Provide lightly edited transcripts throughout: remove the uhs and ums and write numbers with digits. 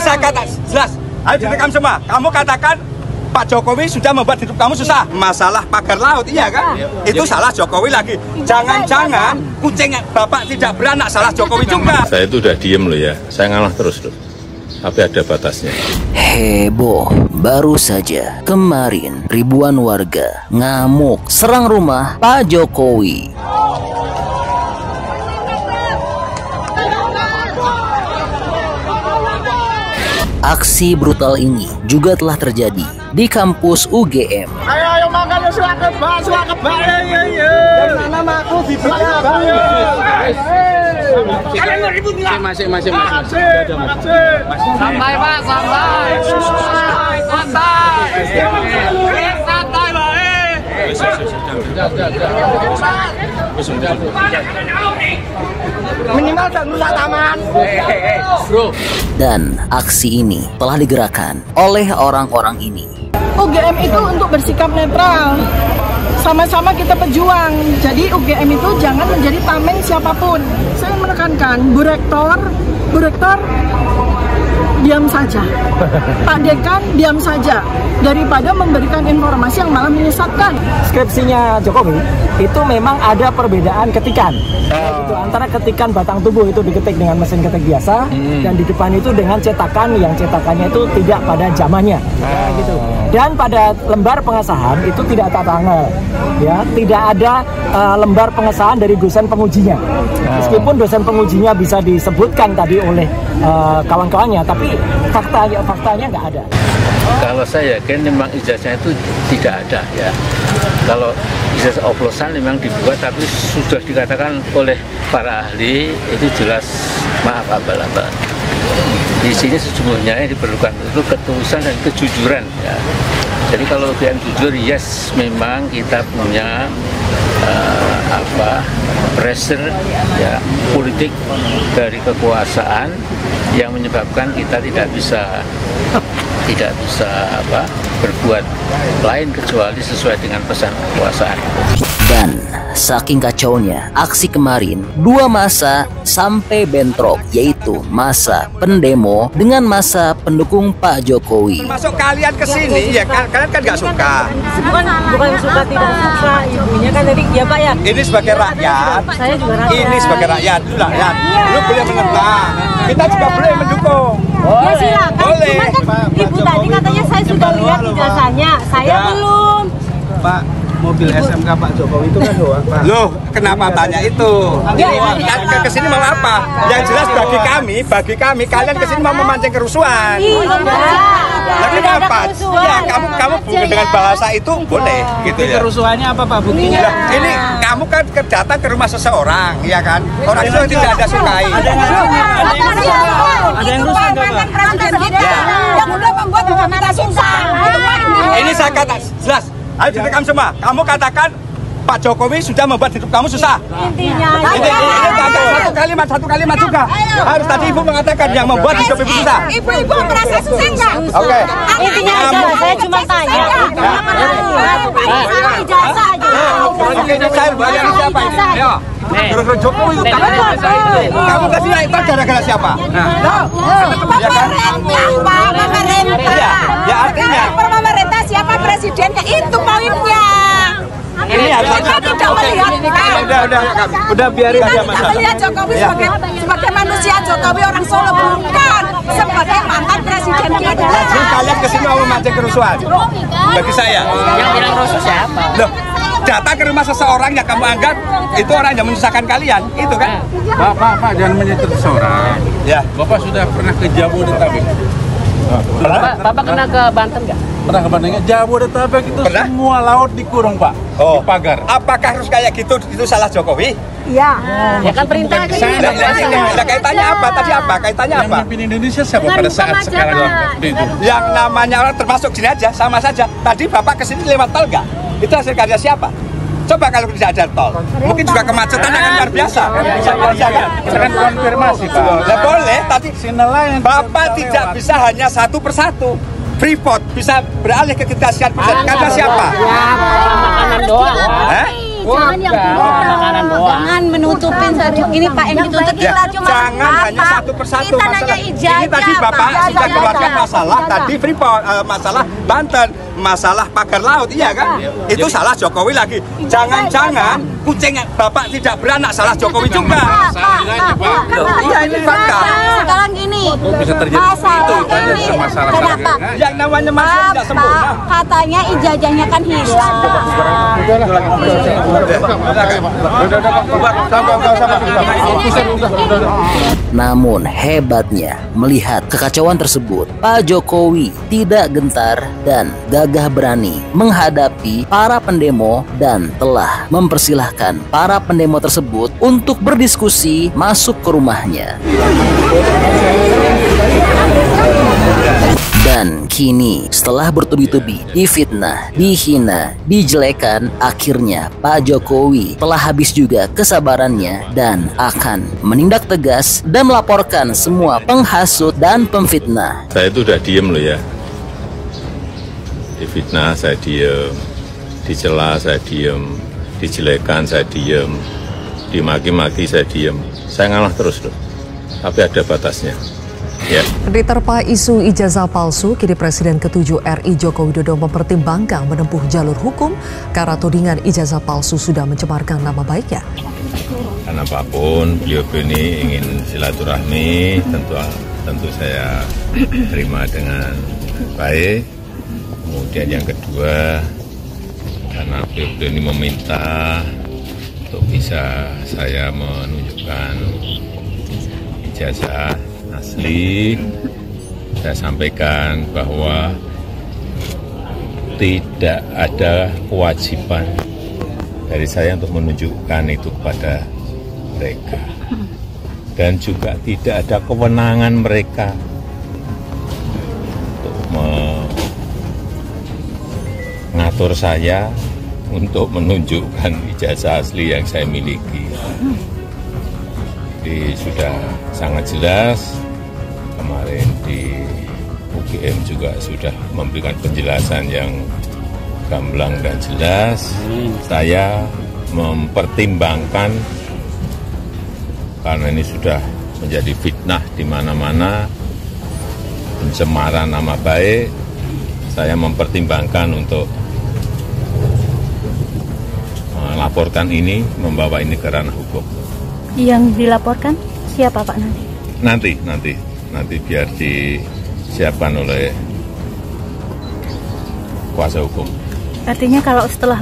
saya kata jelas. Ayo direkam semua. Kamu katakan Pak Jokowi sudah membuat hidup kamu susah. Masalah pagar laut, iya kan? Itu salah Jokowi lagi. Jangan-jangan kucing Bapak tidak beranak, salah Jokowi juga. Saya itu udah diem loh ya. Saya ngalah terus loh. Tapi ada batasnya. Heboh, baru saja kemarin ribuan warga ngamuk serang rumah Pak Jokowi. Aksi brutal ini juga telah terjadi di kampus UGM. Ayo makan suaka kebak. Dari mana aku di belakang. Kalian ribut nggak? Masih. Santai Pak, santai. Santai minimal jangan rusak taman. Dan aksi ini telah digerakkan oleh orang-orang ini. UGM itu untuk bersikap netral. Sama-sama kita pejuang. Jadi UGM itu jangan menjadi tameng siapapun. Saya menekankan, Bu Rektor diam saja. Pak Dekan diam saja. Daripada memberikan informasi yang malah menyesatkan. Skripsinya Jokowi itu memang ada perbedaan ketikan. Gitu, antara ketikan batang tubuh itu diketik dengan mesin ketik biasa dan di depan itu dengan cetakan yang cetakannya itu tidak pada zamannya. Gitu. Dan pada lembar pengesahan itu tidak tata tanggal. Ya, tidak ada lembar pengesahan dari dosen pengujinya. Meskipun dosen pengujinya bisa disebutkan tadi oleh kawan-kawannya, tapi faktanya nggak ada. Kalau saya yakin memang ijazahnya itu tidak ada ya. Kalau ijazah oplosan memang dibuat, tapi sudah dikatakan oleh para ahli itu jelas maaf abal-abal. Di sini sesungguhnya yang diperlukan itu ketulusan dan kejujuran ya. Jadi kalau UGM jujur, yes memang kita punya pressure ya politik dari kekuasaan yang menyebabkan kita tidak bisa berbuat lain kecuali sesuai dengan pesan kekuasaan. Dan saking kacaunya aksi kemarin, dua massa sampai bentrok, yaitu massa pendemo dengan massa pendukung Pak Jokowi. Masuk kalian ke sini ya, kalian kan nggak suka. Bukan suka tidak suka, ibunya kan tadi ya Pak ya. Ini sebagai rakyat. Saya juga rakyat. Ini sebagai rakyat, lu boleh menentang. Kita juga boleh mendukung. Ya silakan. Boleh. Cuman kan ibu tadi katanya saya sudah lihat ijazahnya, saya belum. Pak, mobil SMK Pak Jokowi itu kan doang, Pak. Loh, kenapa tanya itu? Ini ke sini mau apa? Yang jelas bagi kami kalian ke sini mau memancing kerusuhan. Nah, kenapa? Ya, kamu dengan bahasa itu boleh gitu ya. Kerusuhannya apa Pak buktinya? Nah, ini kamu kan datang ke rumah seseorang, ya kan? Orang itu tidak ada sukai. Ada yang rusak nggak Pak? Presiden kita yang udah membuat kita susah. Ini saya kata jelas. Ayo direkam semua. Kamu katakan Pak Jokowi sudah membuat hidup kamu susah. Intinya Satu kalimat juga. Harus tadi Ibu mengatakan yang membuat hidup Ibu susah. Ibu merasa susah enggak? Oke. Intinya saya cuma tanya. Ijazah aja. Oke, saya bayar siapa ini? Ayo. Terus Jokowi kamu kasih itu gara-gara siapa? Pemerintah. Ya artinya Pemerintah siapa presidennya itu poinnya. ini harus Kita tidak melihat. udah biarin Kita dia tidak masalah. melihat Jokowi sebagai manusia. Jokowi orang Solo bukan sebagai mantan presiden kita. Jadi kalian kesini mau memancing kerusuhan? Bagi saya. Yang bilang rusuh siapa? Loh, datang ke rumah seseorang yang kamu anggap itu orang yang menyusahkan kalian, itu kan? Pak, jangan menyentuh seseorang. Ya. Bapak sudah pernah ke Jabodetabek? Bapak kena ke Banten nggak? Pernah ke Banten? Jabodetabek itu Pernah? semua laut dikurung Pak. Oh. Di pagar. Apakah harus kayak gitu? Itu salah Jokowi? Iya. Ya kan perintah aja. Nah, kaitannya apa? Tadi apa? Kaitannya Yang apa? memimpin Indonesia siapa pada saat sekarang waktu itu? Yang namanya orang termasuk sini aja, sama saja. Tadi Bapak kesini lewat tol nggak? Itu hasil karya siapa? Coba kalau tidak ada tol, mungkin juga kemacetan akan luar biasa. Jangan konfirmasi Pak. Ya boleh, tadi Nelayan Bapak tidak bisa hanya satu persatu. Freeport bisa beralih ke ketasian pusat karena siapa? Makanan doang. Hah? Jangan yang makanan doang. Jangan nutupin saja. Ini Pak yang ditutup Ya, jangan hanya satu persatu kita nanya masalah. ijazah, Ini tadi Bapak Pak. sudah keluarkan masalah tadi Freeport, masalah Banten, masalah pagar laut, iya kan? Itu salah Jokowi lagi. Jangan-jangan kucing Bapak tidak beranak, salah Jokowi juga. Iya, ini fakta. Sekarang gini, bisa terjadi masalah itu, kan, ini masalah kenapa? Yang namanya manusia tidak sempurna. Katanya ijazahnya kan hilang. Namun hebatnya melihat kekacauan tersebut, Pak Jokowi tidak gentar dan gagah berani menghadapi para pendemo dan telah mempersilahkan para pendemo tersebut untuk berdiskusi masuk ke rumahnya. Dan kini setelah bertubi-tubi difitnah, dihina, dijelekan, akhirnya Pak Jokowi telah habis juga kesabarannya dan akan menindak tegas dan melaporkan semua penghasut dan pemfitnah. Saya itu udah diem loh ya. Difitnah saya diem, dicela saya diem, dijelekan saya diem, dimaki-maki saya diem. Saya ngalah terus loh, tapi ada batasnya. Ya. Diterpa isu ijazah palsu, kini Presiden ke-7 RI Joko Widodo mempertimbangkan menempuh jalur hukum karena tudingan ijazah palsu sudah mencemarkan nama baiknya. Karena apapun beliau ini ingin silaturahmi, tentu saya terima dengan baik. Kemudian yang kedua, karena beliau ini meminta untuk bisa saya menunjukkan ijazah asli, saya sampaikan bahwa tidak ada kewajiban dari saya untuk menunjukkan itu kepada mereka, dan juga tidak ada kewenangan mereka untuk mengatur saya untuk menunjukkan ijazah asli yang saya miliki. Jadi sudah sangat jelas. Kemarin di UGM juga sudah memberikan penjelasan yang gamblang dan jelas. Saya mempertimbangkan, karena ini sudah menjadi fitnah di mana-mana, pencemaran nama baik, saya mempertimbangkan untuk melaporkan ini, membawa ini ke ranah hukum. Yang dilaporkan siapa Pak nanti? Nanti biar disiapkan oleh kuasa hukum. Artinya kalau setelah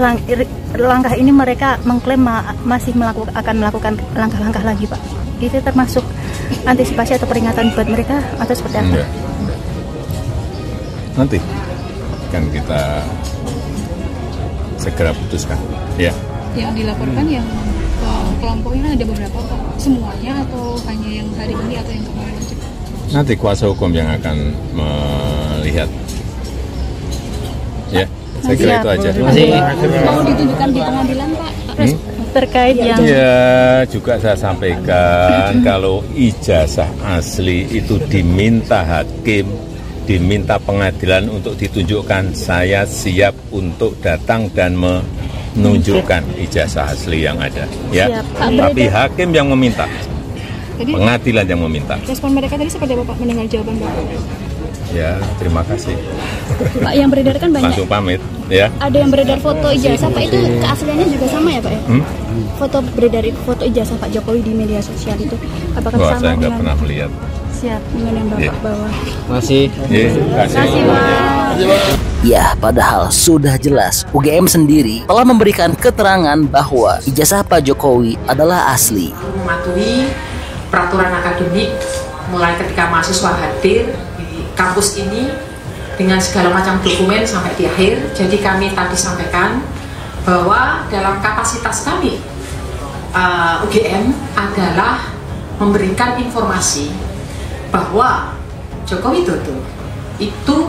langkah ini mereka mengklaim masih akan melakukan langkah-langkah lagi Pak. Itu termasuk antisipasi atau peringatan buat mereka atau seperti apa? Enggak. Nanti kan kita segera putuskan. Ya. Yang dilaporkan yang kelompoknya ada beberapa Pak? Semuanya atau hanya yang hari ini atau yang kemarin aja? Nanti kuasa hukum yang akan melihat. Ya, saya kira itu aja. Mau ditunjukkan di pengadilan Pak? Terkait yang... Ya, juga saya sampaikan kalau ijazah asli itu diminta hakim, diminta pengadilan untuk ditunjukkan, saya siap untuk datang dan menunjukkan ijazah asli yang ada. Ya, tapi hakim yang meminta. Jadi, pengadilan yang meminta. Respon mereka tadi seperti apa Pak mendengar jawaban Bapak? Ya, terima kasih. Pak, yang beredar kan banyak. Langsung pamit, ya. Ada yang beredar foto ijazah Pak, itu keasliannya juga sama ya Pak ya? Foto beredar foto ijazah Pak Jokowi di media sosial itu, apakah sama saya nggak dengan pernah melihat. Siap dengan yang Bapak bawa? Masih. Terima kasih. Ya, padahal sudah jelas UGM sendiri telah memberikan keterangan bahwa ijazah Pak Jokowi adalah asli. Mematuhi peraturan akademik mulai ketika mahasiswa hadir di kampus ini dengan segala macam dokumen sampai di akhir. Jadi kami tadi sampaikan bahwa dalam kapasitas kami UGM adalah memberikan informasi bahwa Joko Widodo itu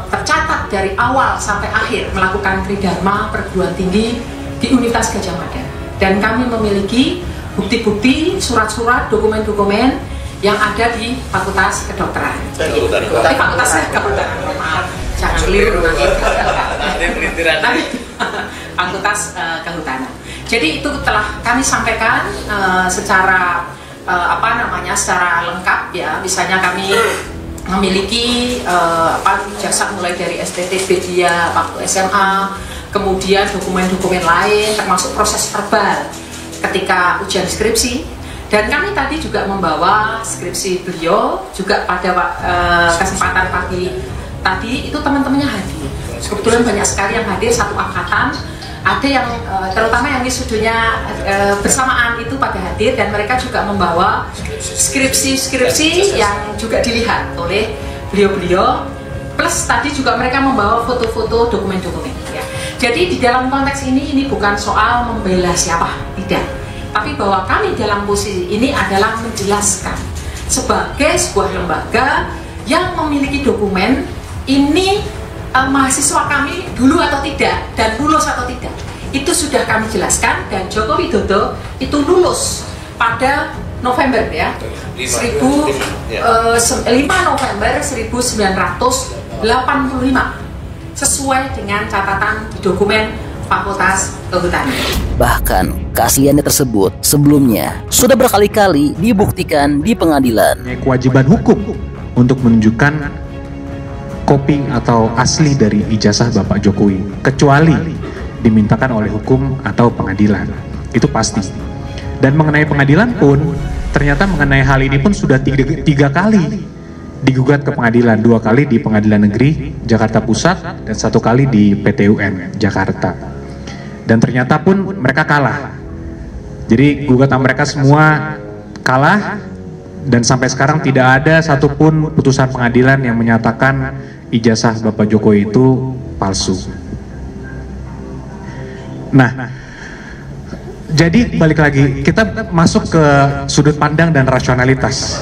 tercatat dari awal sampai akhir melakukan tridharma perguruan tinggi di Universitas Gadjah Mada, dan kami memiliki bukti-bukti, surat-surat, dokumen-dokumen yang ada di Fakultas Kedokteran. Fakultas Kedokteran, maaf, jangan keliru nanti. Fakultas Kehutanan. Jadi itu telah kami sampaikan secara secara lengkap ya. Misalnya kami memiliki ijazah mulai dari STTB dia waktu SMA, kemudian dokumen-dokumen lain termasuk proses verbal ketika ujian skripsi, dan kami tadi juga membawa skripsi beliau juga pada kesempatan pagi tadi itu teman-temannya hadir. Kebetulan banyak sekali yang hadir satu angkatan, ada yang terutama yang wisudonya bersamaan itu pada hadir, dan mereka juga membawa skripsi yang juga dilihat oleh beliau-beliau, plus tadi juga mereka membawa foto-foto dokumen-dokumen ya. Jadi di dalam konteks ini bukan soal membela siapa, tidak, tapi bahwa kami dalam posisi ini adalah menjelaskan sebagai sebuah lembaga yang memiliki dokumen ini mahasiswa kami dulu atau tidak dan lulus atau tidak, itu sudah kami jelaskan, dan Joko Widodo itu lulus pada November ya, 5 November 1985 sesuai dengan catatan di dokumen Fakultas Kehutanan. Bahkan keasliannya tersebut sebelumnya sudah berkali-kali dibuktikan di pengadilan. Kewajiban hukum untuk menunjukkan kopi atau asli dari ijazah Bapak Jokowi, kecuali dimintakan oleh hukum atau pengadilan, itu pasti. Dan mengenai pengadilan pun, ternyata mengenai hal ini pun sudah tiga kali digugat ke pengadilan, 2 kali di Pengadilan Negeri Jakarta Pusat dan 1 kali di PT UN Jakarta. Dan ternyata pun mereka kalah. Jadi gugatan mereka semua kalah, dan sampai sekarang tidak ada satupun putusan pengadilan yang menyatakan ijazah Bapak Jokowi itu palsu. Nah, jadi balik lagi, kita masuk ke sudut pandang dan rasionalitas.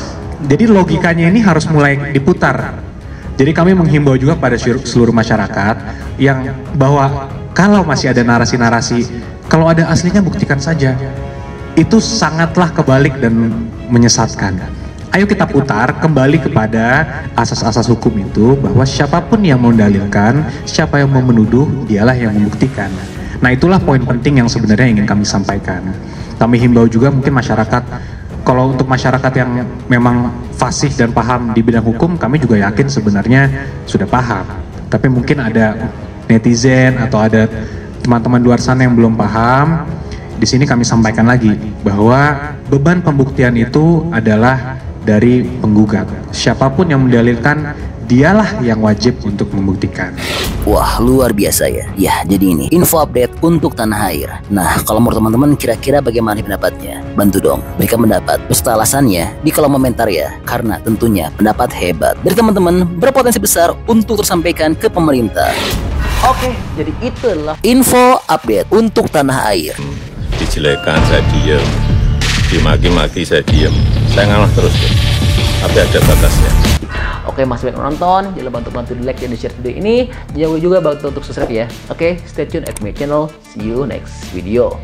Jadi logikanya ini harus mulai diputar. Jadi kami menghimbau juga pada seluruh masyarakat yang bahwa kalau masih ada narasi-narasi, kalau ada aslinya buktikan saja, itu sangatlah kebalik dan menyesatkan. Ayo kita putar kembali kepada asas-asas hukum itu, bahwa siapapun yang mendalilkan, siapa yang mau menuduh, dialah yang membuktikan. Nah, itulah poin penting yang sebenarnya ingin kami sampaikan. Kami himbau juga mungkin masyarakat, kalau untuk masyarakat yang memang fasih dan paham di bidang hukum, kami juga yakin sebenarnya sudah paham. Tapi mungkin ada netizen atau ada teman-teman luar sana yang belum paham. Di sini kami sampaikan lagi bahwa beban pembuktian itu adalah dari penggugat. Siapapun yang mendalilkan, dialah yang wajib untuk membuktikan. Wah, luar biasa ya. Ya, jadi ini info update untuk tanah air. Nah, kalau menurut teman-teman kira-kira bagaimana pendapatnya? Bantu dong berikan pendapat beserta alasannya di kolom komentar ya. Karena tentunya pendapat hebat dari teman-teman berpotensi besar untuk tersampaikan ke pemerintah. Oke, jadi itulah info update untuk tanah air. Dijelekan saya diem, dimaki-maki saya diem, saya ngalah terus deh. Tapi ada batasnya. Oke, masih banyak nonton, jangan lupa untuk bantu di like dan di share video ini. Jangan lupa juga bantu untuk subscribe ya. Oke, stay tune at my channel. See you next video.